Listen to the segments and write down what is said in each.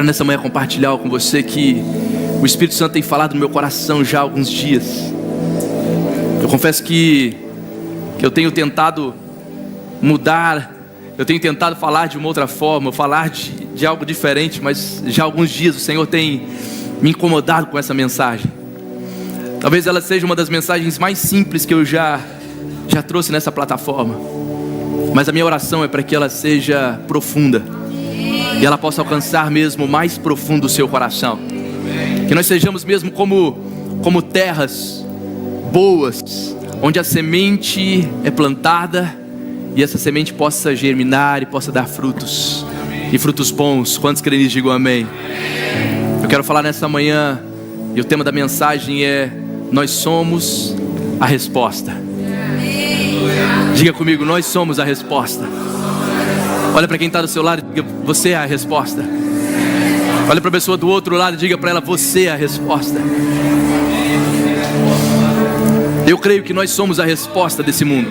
Nessa manhã compartilhar com você que o Espírito Santo tem falado no meu coração já há alguns dias. Eu confesso que eu tenho tentado mudar, eu tenho tentado falar de uma outra forma, falar de algo diferente, mas já há alguns dias o Senhor tem me incomodado com essa mensagem. Talvez ela seja uma das mensagens mais simples que eu já trouxe nessa plataforma, mas a minha oração é para que ela seja profunda e ela possa alcançar mesmo o mais profundo do seu coração. Que nós sejamos mesmo como terras boas, onde a semente é plantada e essa semente possa germinar e possa dar frutos, e frutos bons. Quantos creem nisso, digam amém. Eu quero falar nessa manhã, e o tema da mensagem é: nós somos a resposta. Diga comigo: nós somos a resposta. Olha para quem está do seu lado e diga: você é a resposta. Olha para a pessoa do outro lado e diga para ela: você é a resposta. Eu creio que nós somos a resposta desse mundo.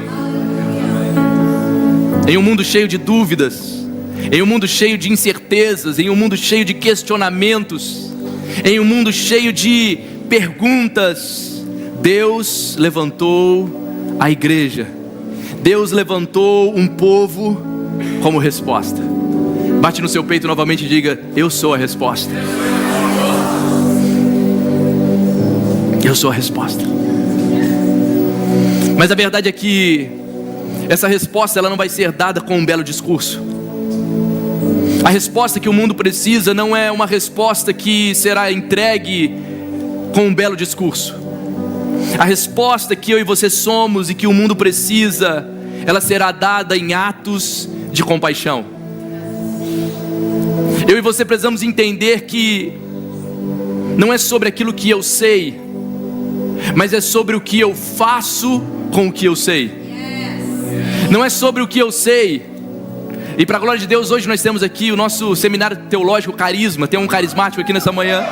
Em um mundo cheio de dúvidas, em um mundo cheio de incertezas, em um mundo cheio de questionamentos, em um mundo cheio de perguntas, Deus levantou a igreja. Deus levantou um povo como resposta. Bate no seu peito novamente e diga: eu sou a resposta. Eu sou a resposta. Mas a verdade é que essa resposta ela não vai ser dada com um belo discurso. A resposta que o mundo precisa não é uma resposta que será entregue com um belo discurso. A resposta que eu e você somos e que o mundo precisa, ela será dada em atos de compaixão. Eu e você precisamos entender que não é sobre aquilo que eu sei, mas é sobre o que eu faço com o que eu sei. Não é sobre o que eu sei. E para a glória de Deus, hoje nós temos aqui o nosso seminário teológico Carisma. Tem um carismático aqui nessa manhã.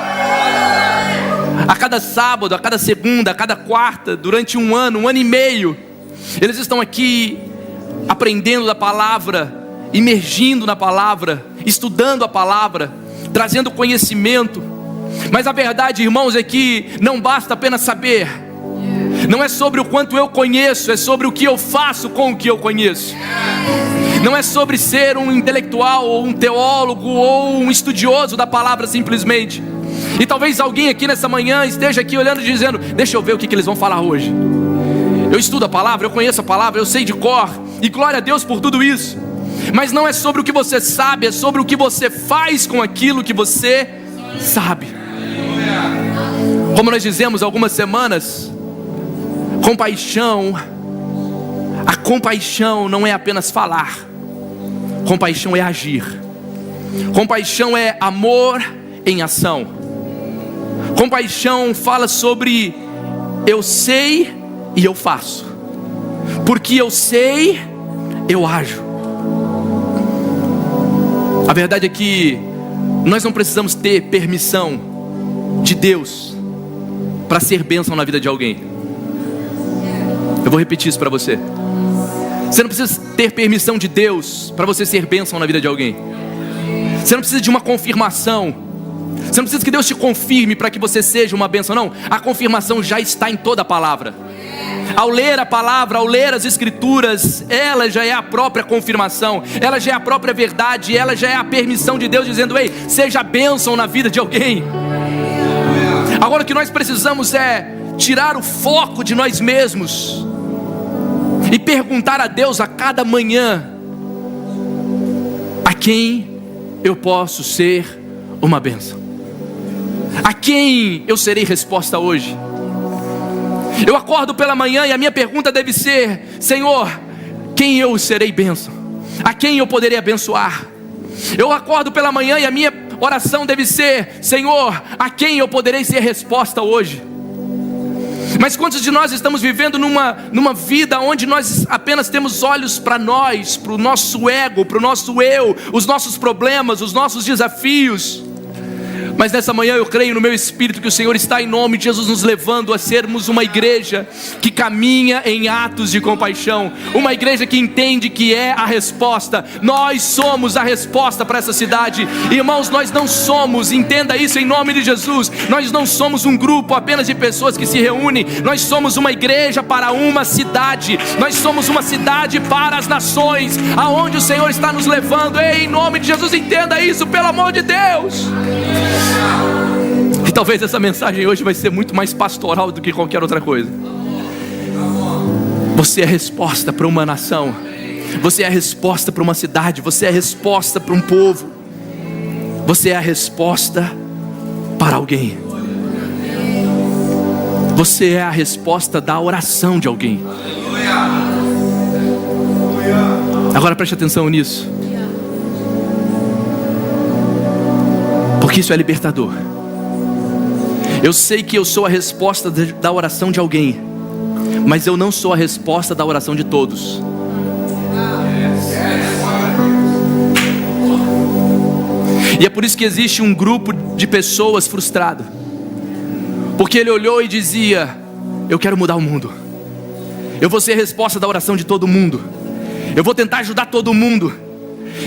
A cada sábado, a cada segunda, a cada quarta, durante um ano e meio, eles estão aqui aprendendo da palavra, imergindo na palavra, estudando a palavra, trazendo conhecimento. Mas a verdade, irmãos, é que não basta apenas saber. Não é sobre o quanto eu conheço, é sobre o que eu faço com o que eu conheço. Não é sobre ser um intelectual, ou um teólogo, ou um estudioso da palavra simplesmente. E talvez alguém aqui nessa manhã esteja aqui olhando e dizendo: deixa eu ver o que eles vão falar hoje. Eu estudo a palavra, eu conheço a palavra, eu sei de cor, e glória a Deus por tudo isso. Mas não é sobre o que você sabe, é sobre o que você faz com aquilo que você sabe. Como nós dizemos há algumas semanas, compaixão, a compaixão não é apenas falar, compaixão é agir. Compaixão é amor em ação. Compaixão fala sobre eu sei e eu faço, porque eu sei, eu ajo. A verdade é que nós não precisamos ter permissão de Deus para ser bênção na vida de alguém. Eu vou repetir isso para você. Você não precisa ter permissão de Deus para você ser bênção na vida de alguém. Você não precisa de uma confirmação. Você não precisa que Deus te confirme para que você seja uma bênção, não. A confirmação já está em toda a palavra. Ao ler a palavra, ao ler as escrituras, ela já é a própria confirmação, ela já é a própria verdade, ela já é a permissão de Deus dizendo: ei, seja bênção na vida de alguém. Agora o que nós precisamos é tirar o foco de nós mesmos e perguntar a Deus a cada manhã: a quem eu posso ser uma bênção? A quem eu serei resposta hoje? Eu acordo pela manhã e a minha pergunta deve ser: Senhor, quem eu serei bênção? A quem eu poderei abençoar? Eu acordo pela manhã e a minha oração deve ser: Senhor, a quem eu poderei ser resposta hoje? Mas quantos de nós estamos vivendo numa vida onde nós apenas temos olhos para nós, para o nosso ego, para o nosso eu, os nossos problemas, os nossos desafios? Mas nessa manhã eu creio no meu espírito que o Senhor está em nome de Jesus nos levando a sermos uma igreja que caminha em atos de compaixão, uma igreja que entende que é a resposta. Nós somos a resposta para essa cidade. Irmãos, nós não somos, entenda isso em nome de Jesus, nós não somos um grupo apenas de pessoas que se reúnem, nós somos uma igreja para uma cidade, nós somos uma cidade para as nações, aonde o Senhor está nos levando. Ei, em nome de Jesus, entenda isso, pelo amor de Deus. E talvez essa mensagem hoje vai ser muito mais pastoral do que qualquer outra coisa. Você é a resposta para uma nação, você é a resposta para uma cidade, você é a resposta para um povo, você é a resposta para alguém. Você é a resposta da oração de alguém. Agora preste atenção nisso, porque isso é libertador. Eu sei que eu sou a resposta da oração de alguém, mas eu não sou a resposta da oração de todos. E é por isso que existe um grupo de pessoas frustrado, porque ele olhou e dizia: eu quero mudar o mundo, eu vou ser a resposta da oração de todo mundo, eu vou tentar ajudar todo mundo.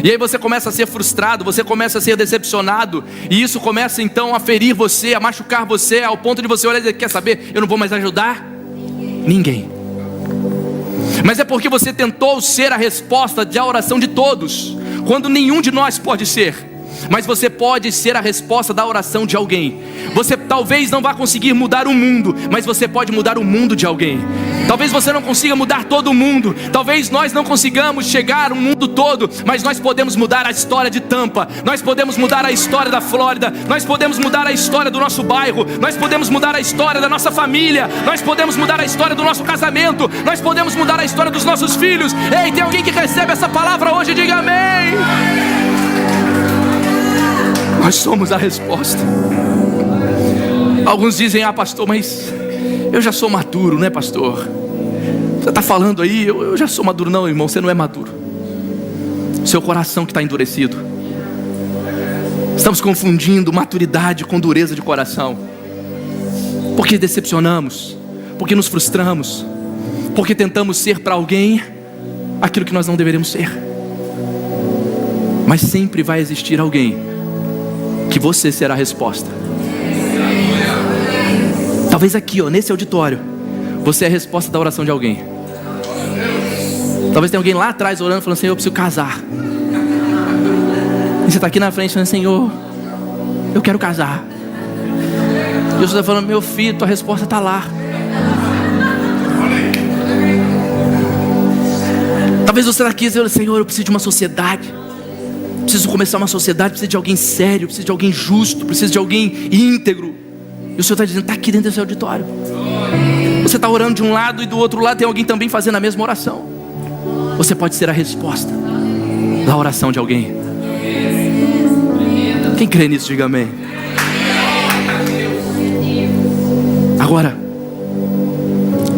E aí você começa a ser frustrado, você começa a ser decepcionado, e isso começa então a ferir você, a machucar você, ao ponto de você olhar e dizer: quer saber, eu não vou mais ajudar ninguém. Mas é porque você tentou ser a resposta da oração de todos, quando nenhum de nós pode ser. Mas você pode ser a resposta da oração de alguém. Você talvez não vá conseguir mudar o mundo, mas você pode mudar o mundo de alguém. Talvez você não consiga mudar todo mundo, talvez nós não consigamos chegar ao mundo todo, mas nós podemos mudar a história de Tampa, nós podemos mudar a história da Flórida, nós podemos mudar a história do nosso bairro, nós podemos mudar a história da nossa família, nós podemos mudar a história do nosso casamento, nós podemos mudar a história dos nossos filhos. Ei, tem alguém que recebe essa palavra hoje? Diga amém. Nós somos a resposta. Alguns dizem: ah, pastor, mas eu já sou maduro, né, pastor? Você está falando aí, eu já sou maduro. Não, irmão, você não é maduro. Seu coração que está endurecido. Estamos confundindo maturidade com dureza de coração, porque decepcionamos, porque nos frustramos, porque tentamos ser para alguém aquilo que nós não deveríamos ser. Mas sempre vai existir alguém que você será a resposta. Talvez aqui, nesse auditório, você é a resposta da oração de alguém. Talvez tenha alguém lá atrás orando, falando: Senhor, eu preciso casar. E você está aqui na frente falando: Senhor, eu quero casar. E Jesus está falando: meu filho, tua resposta está lá. Talvez você está aqui dizendo: Senhor, eu preciso de uma sociedade, preciso começar uma sociedade, preciso de alguém sério, preciso de alguém justo, preciso de alguém íntegro. E o Senhor está dizendo: está aqui dentro desse auditório. Você está orando de um lado e do outro lado tem alguém também fazendo a mesma oração. Você pode ser a resposta da oração de alguém. Quem crê nisso, diga amém. Agora,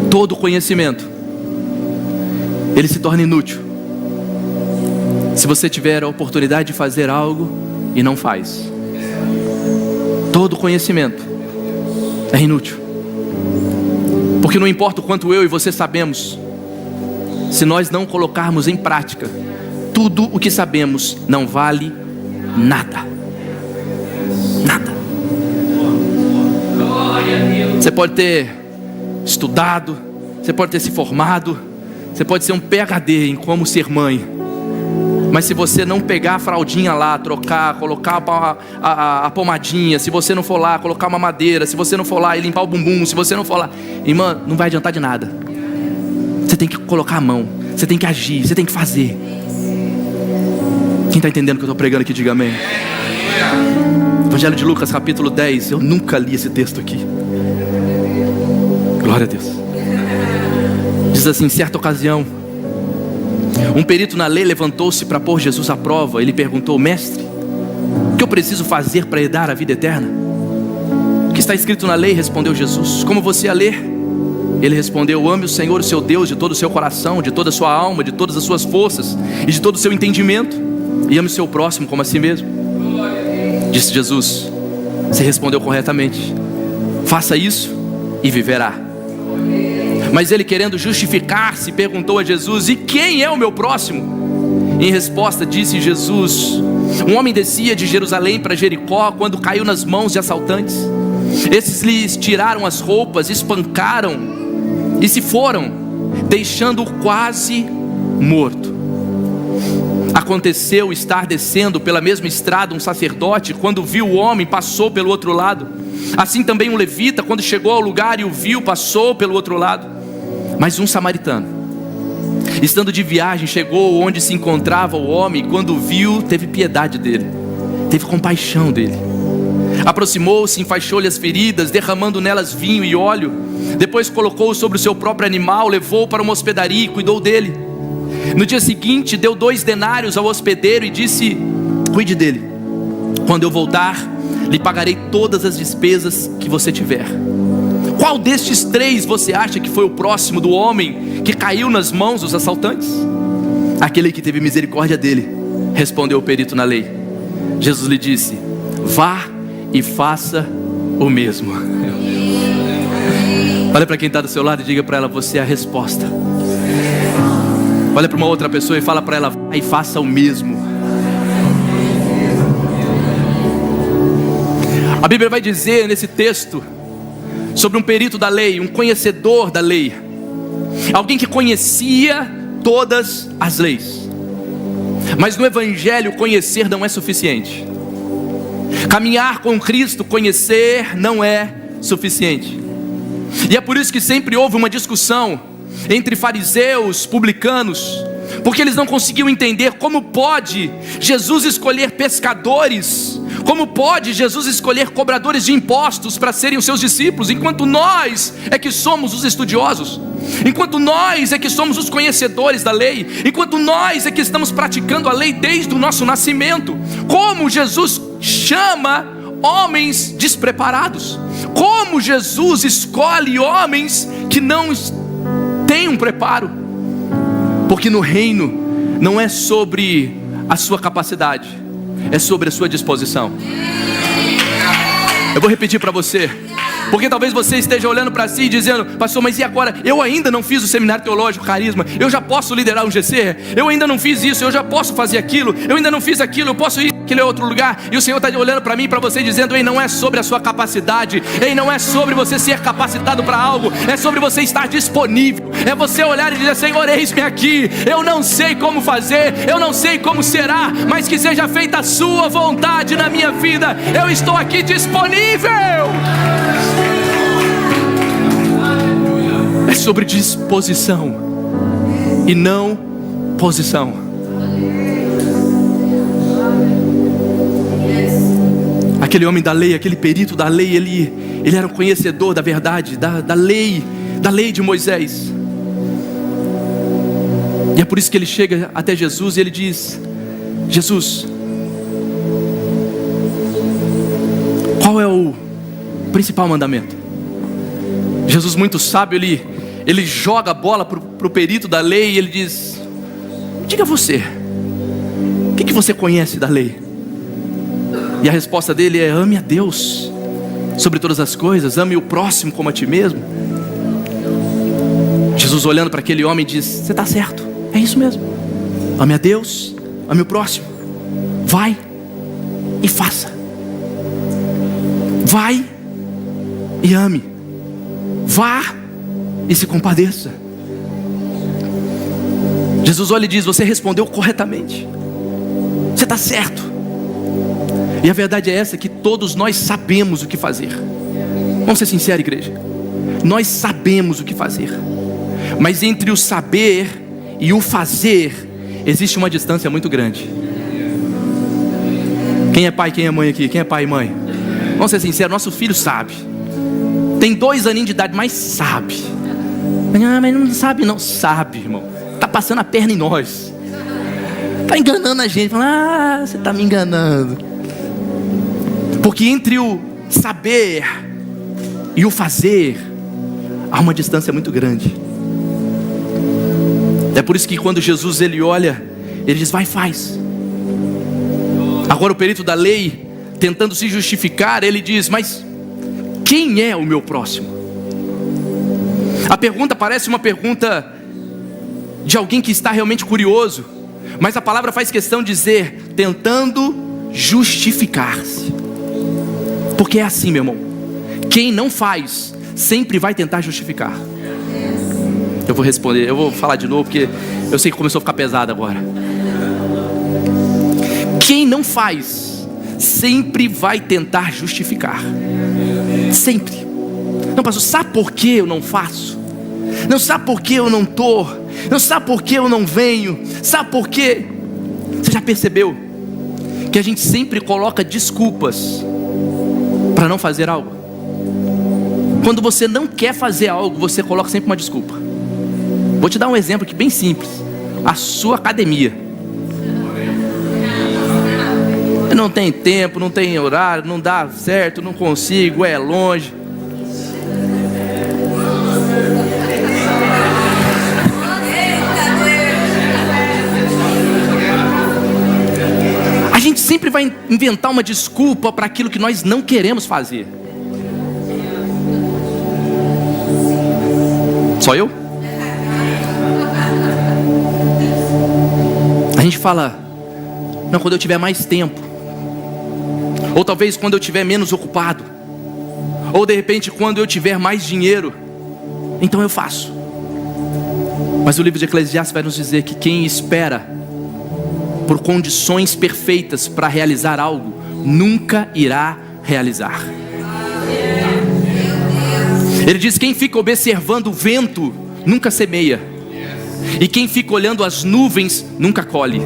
todo conhecimento, ele se torna inútil se você tiver a oportunidade de fazer algo e não faz. Todo conhecimento é inútil, porque não importa o quanto eu e você sabemos, se nós não colocarmos em prática, tudo o que sabemos não vale nada. Nada. Você pode ter estudado, você pode ter se formado, você pode ser um PhD em como ser mãe, mas se você não pegar a fraldinha lá, trocar, colocar a pomadinha, se você não for lá colocar uma madeira, se você não for lá e limpar o bumbum, se você não for lá, irmã, não vai adiantar de nada. Você tem que colocar a mão, você tem que agir, você tem que fazer. Quem está entendendo o que eu estou pregando aqui, diga amém. Evangelho de Lucas, capítulo 10. Eu nunca li esse texto aqui. Glória a Deus. Diz assim: em certa ocasião, um perito na lei levantou-se para pôr Jesus à prova. Ele perguntou: mestre, o que eu preciso fazer para herdar a vida eterna? O que está escrito na lei? Respondeu Jesus. Como você a lê? Ele respondeu: ame o Senhor, o seu Deus, de todo o seu coração, de toda a sua alma, de todas as suas forças e de todo o seu entendimento, e ame o seu próximo como a si mesmo. Disse Jesus: Você respondeu corretamente. Faça isso e viverá. Mas ele, querendo justificar-se, perguntou a Jesus: e quem é o meu próximo? Em resposta disse Jesus: um homem descia de Jerusalém para Jericó quando caiu nas mãos de assaltantes. Esses lhes tiraram as roupas, espancaram e se foram, deixando-o quase morto. Aconteceu estar descendo pela mesma estrada um sacerdote. Quando viu o homem, passou pelo outro lado. Assim também um levita, quando chegou ao lugar e o viu, passou pelo outro lado. Mas um samaritano, estando de viagem, chegou onde se encontrava o homem. Quando o viu, teve piedade dele, teve compaixão dele. Aproximou-se, enfaixou-lhe as feridas, derramando nelas vinho e óleo. Depois colocou-o sobre o seu próprio animal, levou-o para uma hospedaria e cuidou dele. No dia seguinte deu 2 denários ao hospedeiro e disse: cuide dele. Quando eu voltar, lhe pagarei todas as despesas que você tiver. Qual destes 3 você acha que foi o próximo do homem que caiu nas mãos dos assaltantes? Aquele que teve misericórdia dele, respondeu o perito na lei. Jesus lhe disse: vá e faça o mesmo. Olha para quem está do seu lado e diga para ela: você é a resposta. Olha para uma outra pessoa e fala para ela: vá e faça o mesmo. A Bíblia vai dizer nesse texto sobre um perito da lei, um conhecedor da lei, alguém que conhecia todas as leis. Mas no Evangelho, conhecer não é suficiente. Caminhar com Cristo, conhecer não é suficiente. E é por isso que sempre houve uma discussão entre fariseus, publicanos, porque eles não conseguiam entender como pode Jesus escolher pescadores, como pode Jesus escolher cobradores de impostos para serem os seus discípulos, enquanto nós é que somos os estudiosos, enquanto nós é que somos os conhecedores da lei, enquanto nós é que estamos praticando a lei desde o nosso nascimento. Como Jesus chama homens despreparados, como Jesus escolhe homens que não têm um preparo, porque no reino não é sobre a sua capacidade, é sobre a sua disposição. Eu vou repetir para você, porque talvez você esteja olhando para si e dizendo: pastor, mas e agora? Eu ainda não fiz o seminário teológico Carisma, eu já posso liderar um GC? Eu ainda não fiz isso, eu já posso fazer aquilo, eu ainda não fiz aquilo, eu posso ir naquele outro lugar. E o Senhor está olhando para mim e para você dizendo: ei, não é sobre a sua capacidade, ei, não é sobre você ser capacitado para algo, é sobre você estar disponível. É você olhar e dizer: Senhor, eis-me aqui, eu não sei como fazer, eu não sei como será, mas que seja feita a sua vontade na minha vida, eu estou aqui disponível. É sobre disposição e não posição. Aquele homem da lei, aquele perito da lei, ele era um conhecedor da verdade, da lei de Moisés. E é por isso que ele chega até Jesus e ele diz: Jesus, qual é o principal mandamento? Jesus, muito sábio, ele joga a bola para o perito da lei e ele diz: diga você, o que você conhece da lei? E a resposta dele é: ame a Deus sobre todas as coisas, ame o próximo como a ti mesmo. Jesus, olhando para aquele homem, diz: você está certo, é isso mesmo. Ame a Deus, ame o próximo. Vai e faça. Vai e ame. Vá e se compadeça. Jesus olha e diz: você respondeu corretamente, você está certo. E a verdade é essa, que todos nós sabemos o que fazer. Vamos ser sinceros, igreja. Nós sabemos o que fazer, mas entre o saber e o fazer existe uma distância muito grande. Quem é pai, quem é mãe aqui? Quem é pai e mãe? Vamos ser sinceros, nosso filho sabe. Tem 2 aninhos de idade, mas sabe. Ah, mas não sabe não. Sabe, irmão. Está passando a perna em nós. Está enganando a gente. Fala: você está me enganando. Porque entre o saber e o fazer há uma distância muito grande. É por isso que quando Jesus ele olha, ele diz: vai e faz. Agora o perito da lei tentando se justificar, ele diz: mas quem é o meu próximo? A pergunta parece uma pergunta de alguém que está realmente curioso, mas a palavra faz questão de dizer: tentando justificar-se. Porque é assim, meu irmão, quem não faz sempre vai tentar justificar. Eu vou responder, eu vou falar de novo, porque eu sei que começou a ficar pesado agora. Quem não faz sempre vai tentar justificar. Sempre. Não, pastor, sabe por que eu não faço? Não sabe por que eu não estou? Não sabe por que eu não venho? Sabe por quê? Você já percebeu que a gente sempre coloca desculpas para não fazer algo? Quando você não quer fazer algo, você coloca sempre uma desculpa. Vou te dar um exemplo aqui bem simples: a sua academia. Não tem tempo, não tem horário, não dá certo, não consigo, é longe. A gente sempre vai inventar uma desculpa para aquilo que nós não queremos fazer. Só eu? A gente fala: não, quando eu tiver mais tempo. Ou talvez quando eu tiver menos ocupado. Ou de repente quando eu tiver mais dinheiro, então eu faço. Mas o livro de Eclesiastes vai nos dizer que quem espera por condições perfeitas para realizar algo, nunca irá realizar. Ele diz: quem fica observando o vento, nunca semeia. E quem fica olhando as nuvens, nunca colhe.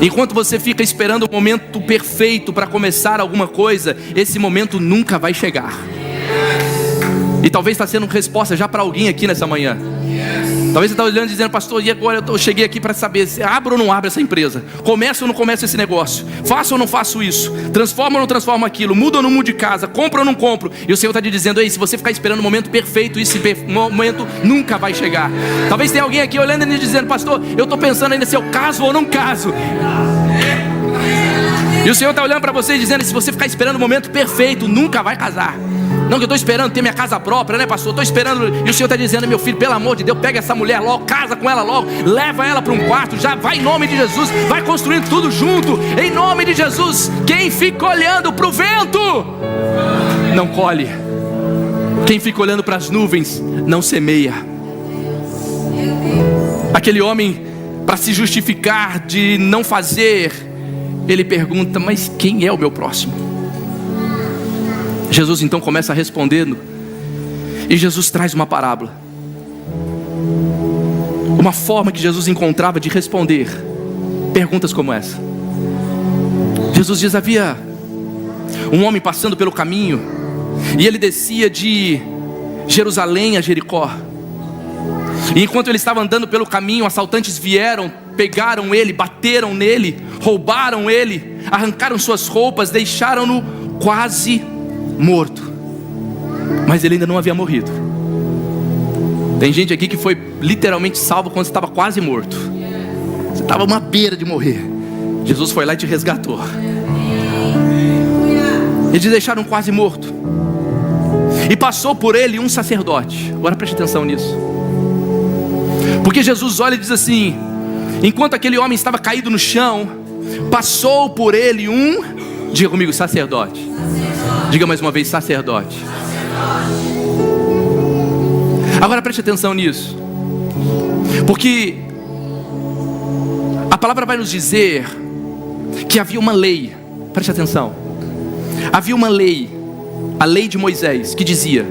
Enquanto você fica esperando o momento perfeito para começar alguma coisa, esse momento nunca vai chegar. E talvez está sendo resposta já para alguém aqui nessa manhã. Talvez você está olhando e dizendo: pastor, e agora eu cheguei aqui para saber se abro ou não abro essa empresa, começo ou não começo esse negócio, faço ou não faço isso, transformo ou não transformo aquilo, mudo ou não mudo de casa, compro ou não compro. E o Senhor está te dizendo: ei, se você ficar esperando o momento perfeito, esse momento nunca vai chegar. Talvez tenha alguém aqui olhando e dizendo: pastor, eu estou pensando ainda se eu caso ou não caso. E o Senhor está olhando para você e dizendo: se você ficar esperando o momento perfeito, nunca vai casar. Não, que eu estou esperando ter minha casa própria, né, pastor? Estou esperando. E o Senhor está dizendo: meu filho, pelo amor de Deus, pega essa mulher logo, casa com ela logo, leva ela para um quarto, já vai em nome de Jesus, vai construindo tudo junto, em nome de Jesus. Quem fica olhando para o vento, não colhe. Quem fica olhando para as nuvens, não semeia. Aquele homem, para se justificar de não fazer, ele pergunta: mas quem é o meu próximo? Jesus então começa respondendo, e Jesus traz uma parábola. Uma forma que Jesus encontrava de responder perguntas como essa. Jesus diz: havia um homem passando pelo caminho, e ele descia de Jerusalém a Jericó. E enquanto ele estava andando pelo caminho, assaltantes vieram, pegaram ele, bateram nele, roubaram ele, arrancaram suas roupas, deixaram-no quase morto. Mas ele ainda não havia morrido. Tem gente aqui que foi literalmente salvo quando você estava quase morto. Você estava a uma beira de morrer. Jesus foi lá e te resgatou. Eles deixaram quase morto. E passou por ele um sacerdote. Agora preste atenção nisso. Porque Jesus olha e diz assim: enquanto aquele homem estava caído no chão, passou por ele um, diga comigo, sacerdote. Diga mais uma vez: sacerdote. Agora preste atenção nisso, porque a palavra vai nos dizer que havia uma lei. Preste atenção. Havia uma lei, a lei de Moisés, que dizia: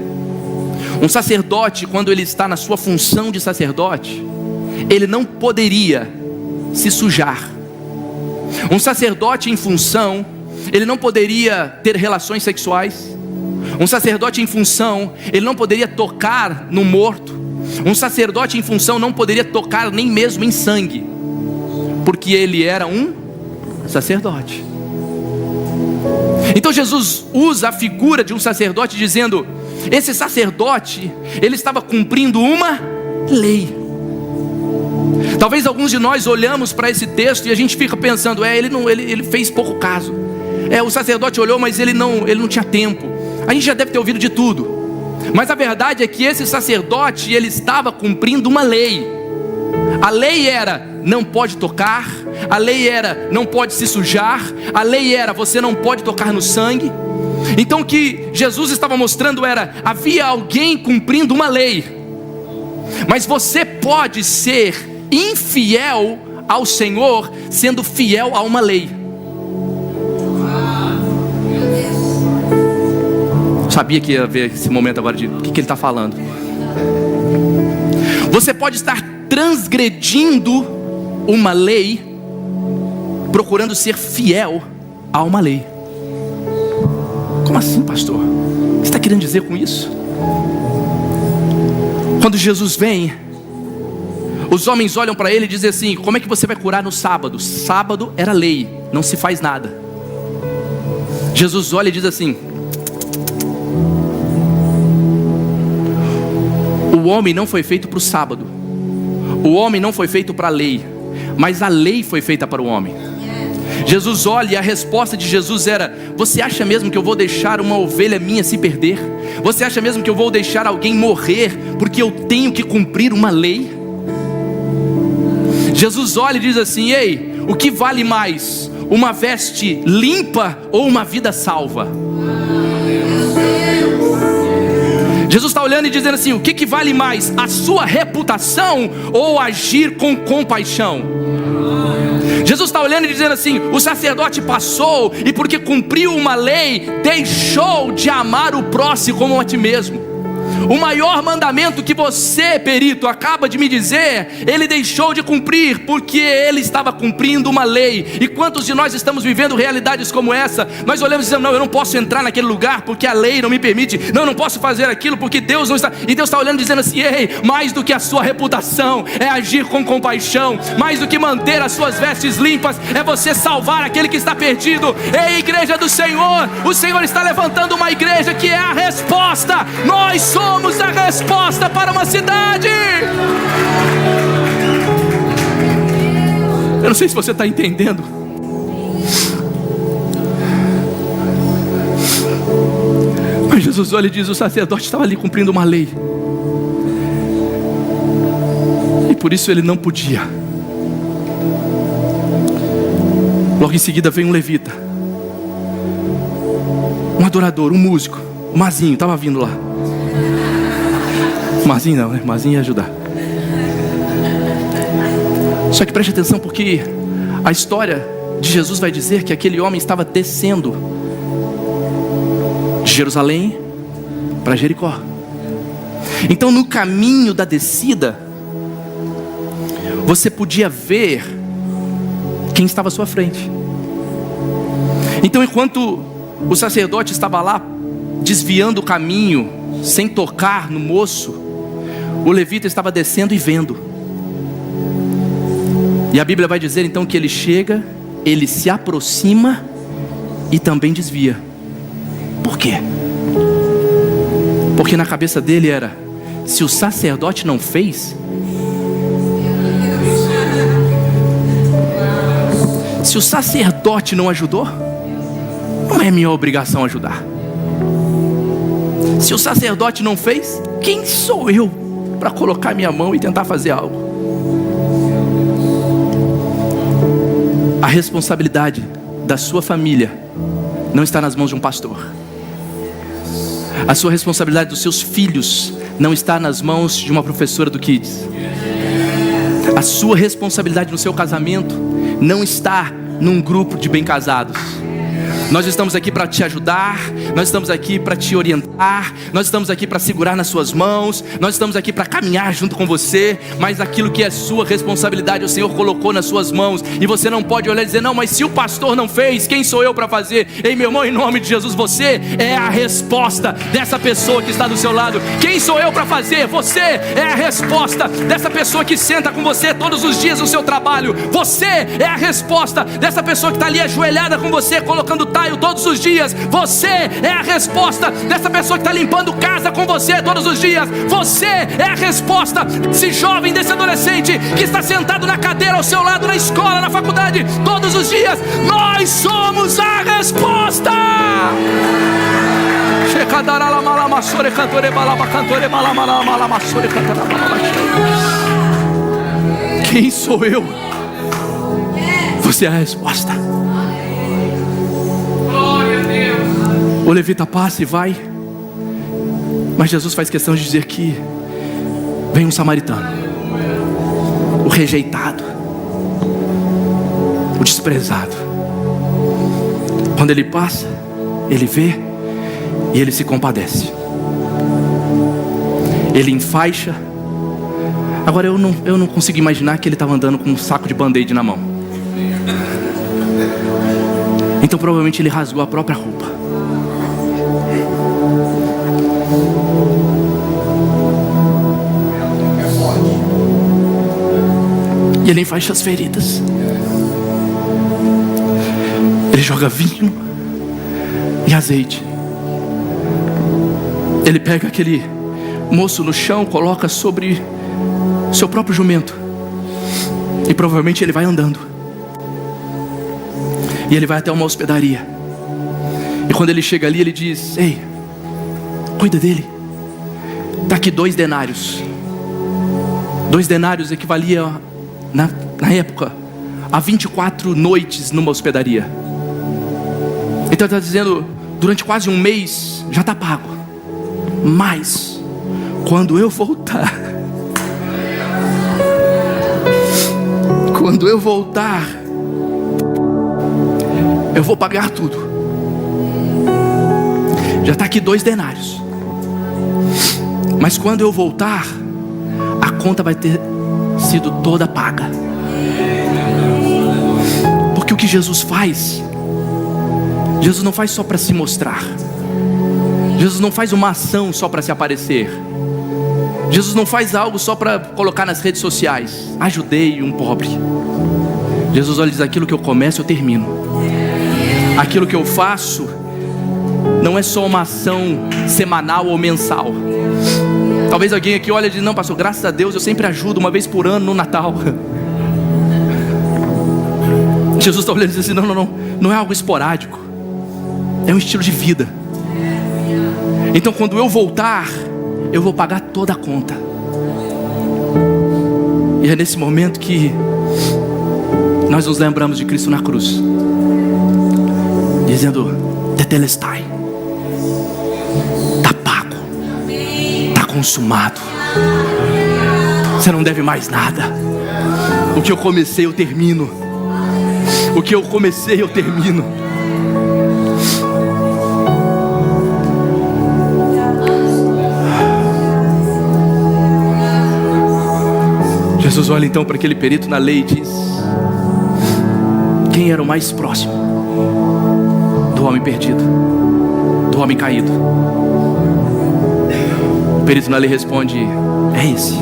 um sacerdote, quando ele está na sua função de sacerdote, ele não poderia se sujar. Um sacerdote em função, ele não poderia ter relações sexuais. Um sacerdote em função, ele não poderia tocar no morto. Um sacerdote em função não poderia tocar nem mesmo em sangue, porque ele era um sacerdote. Então Jesus usa a figura de um sacerdote dizendo: esse sacerdote, ele estava cumprindo uma lei. Talvez alguns de nós olhamos para esse texto e a gente fica pensando: ele fez pouco caso. o sacerdote olhou, mas ele não tinha tempo. A gente já deve ter ouvido de tudo, mas a verdade é que esse sacerdote, ele estava cumprindo uma lei. A lei era: não pode tocar. A lei era: não pode se sujar. A lei era: você não pode tocar no sangue. Então o que Jesus estava mostrando era: havia alguém cumprindo uma lei, mas você pode ser infiel ao Senhor sendo fiel a uma lei. Sabia que ia haver esse momento agora de o que ele está falando. Você pode estar transgredindo uma lei, procurando ser fiel a uma lei. Como assim, pastor? O que você está querendo dizer com isso? Quando Jesus vem, os homens olham para ele e dizem assim: como é que você vai curar no sábado? Sábado era lei, não se faz nada. Jesus olha e diz assim: o homem não foi feito para o sábado, o homem não foi feito para a lei, mas a lei foi feita para o homem. Jesus olha e a resposta de Jesus era: você acha mesmo que eu vou deixar uma ovelha minha se perder? Você acha mesmo que eu vou deixar alguém morrer porque eu tenho que cumprir uma lei? Jesus olha e diz assim: ei, o que vale mais? Uma veste limpa ou uma vida salva? Jesus está olhando e dizendo assim: o que vale mais? A sua reputação ou agir com compaixão? Jesus está olhando e dizendo assim: o sacerdote passou e porque cumpriu uma lei, deixou de amar o próximo como a ti mesmo. O maior mandamento que você, perito, acaba de me dizer, ele deixou de cumprir porque ele estava cumprindo uma lei. E quantos de nós estamos vivendo realidades como essa? Nós olhamos e dizemos: não, eu não posso entrar naquele lugar porque a lei não me permite. Não, eu não posso fazer aquilo porque Deus não está. E Deus está olhando e dizendo assim: ei, mais do que a sua reputação é agir com compaixão. Mais do que manter as suas vestes limpas é você salvar aquele que está perdido. Ei, igreja do Senhor, o Senhor está levantando uma igreja que é a resposta. Nós somos a resposta para uma cidade. Eu não sei se você está entendendo. Mas Jesus olha e diz: o sacerdote estava ali cumprindo uma lei, e por isso ele não podia. Logo em seguida vem um levita, um adorador, um músico. O Mazinho estava vindo lá. Mazinho não, né? Mazinho ia ajudar. Só que preste atenção, porque a história de Jesus vai dizer que aquele homem estava descendo de Jerusalém para Jericó. Então no caminho da descida, você podia ver quem estava à sua frente. Então enquanto o sacerdote estava lá desviando o caminho, sem tocar no moço, o levita estava descendo e vendo. E a Bíblia vai dizer então que ele chega, ele se aproxima e também desvia. Por quê? Porque na cabeça dele era: se o sacerdote não fez, se o sacerdote não ajudou, não é minha obrigação ajudar. Se o sacerdote não fez, quem sou eu para colocar minha mão e tentar fazer algo? A responsabilidade da sua família não está nas mãos de um pastor. A sua responsabilidade dos seus filhos não está nas mãos de uma professora do Kids. A sua responsabilidade no seu casamento não está num grupo de bem casados. Nós estamos aqui para te ajudar, nós estamos aqui para te orientar, nós estamos aqui para segurar nas suas mãos, nós estamos aqui para caminhar junto com você, mas aquilo que é sua responsabilidade, o Senhor colocou nas suas mãos, e você não pode olhar e dizer: não, mas se o pastor não fez, quem sou eu para fazer? Ei, meu irmão, em nome de Jesus, você é a resposta dessa pessoa que está do seu lado. Quem sou eu para fazer? Você é a resposta dessa pessoa que senta com você todos os dias no seu trabalho. Você é a resposta dessa pessoa que está ali ajoelhada com você, colocando saio todos os dias. Você é a resposta dessa pessoa que está limpando casa com você todos os dias. Você é a resposta desse jovem, desse adolescente que está sentado na cadeira ao seu lado, na escola, na faculdade, todos os dias. Nós somos a resposta. Quem sou eu? Você é a resposta. O levita passa e vai, mas Jesus faz questão de dizer que vem um samaritano, o rejeitado, o desprezado. Quando ele passa, ele vê e ele se compadece. Ele enfaixa. Agora eu não consigo imaginar que ele estava andando com um saco de band-aid na mão. Então provavelmente ele rasgou a própria roupa. E ele enfaixa as feridas. Ele joga vinho e azeite. Ele pega aquele moço no chão, coloca sobre seu próprio jumento. E provavelmente ele vai andando. E ele vai até uma hospedaria. E quando ele chega ali, ele diz: ei, cuida dele. Está aqui 2 denários. 2 denários equivalia, na época, a 24 noites numa hospedaria. Então ele está dizendo: durante quase um mês já está pago. Mas quando eu voltar, eu vou pagar tudo. Já está aqui 2 denários. Mas quando eu voltar, a conta vai ter sido toda paga. Porque o que Jesus faz, Jesus não faz só para se mostrar. Jesus não faz uma ação só para se aparecer. Jesus não faz algo só para colocar nas redes sociais: ajudei um pobre. Jesus olha e diz: aquilo que eu começo eu termino. Aquilo que eu faço não é só uma ação semanal ou mensal. Talvez alguém aqui olhe e diz: não, pastor, graças a Deus eu sempre ajudo uma vez por ano no Natal. Jesus está olhando e diz assim: não é algo esporádico, é um estilo de vida. Então quando eu voltar, eu vou pagar toda a conta. E é nesse momento que nós nos lembramos de Cristo na cruz, dizendo: tetelestai, está pago, está consumado, você não deve mais nada. O que eu comecei eu termino. O que eu comecei eu termino. Jesus olha então para aquele perito na lei e diz: quem era o mais próximo do homem perdido, do homem caído? O perito na lei responde: é esse,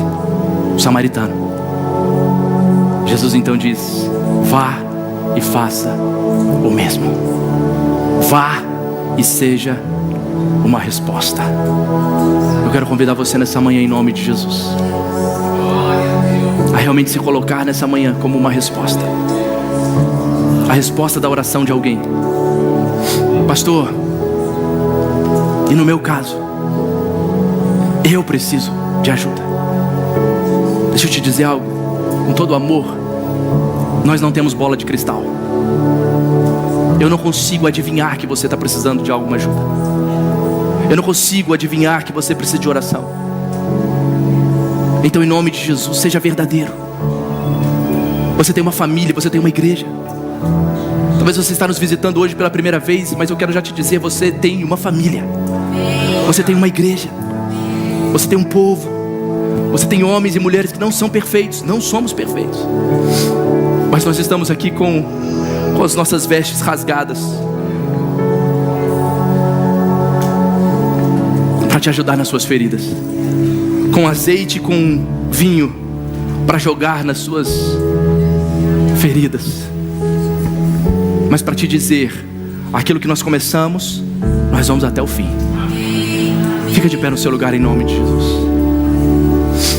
o samaritano. Jesus então diz: vá e faça o mesmo. Vá e seja uma resposta. Eu quero convidar você nessa manhã, em nome de Jesus, a realmente se colocar nessa manhã como uma resposta. A resposta da oração de alguém. Pastor, e no meu caso, eu preciso de ajuda. Deixa eu te dizer algo, com todo amor: nós não temos bola de cristal. Eu não consigo adivinhar que você está precisando de alguma ajuda. Eu não consigo adivinhar que você precisa de oração. Então, em nome de Jesus, seja verdadeiro. Você tem uma família, você tem uma igreja. Talvez você está nos visitando hoje pela primeira vez, mas eu quero já te dizer: você tem uma família, você tem uma igreja, você tem um povo, você tem homens e mulheres que não são perfeitos. Não somos perfeitos, mas nós estamos aqui com as nossas vestes rasgadas para te ajudar nas suas feridas, com azeite e com vinho para jogar nas suas feridas, mas para te dizer: aquilo que nós começamos, nós vamos até o fim. Fica de pé no seu lugar em nome de Jesus.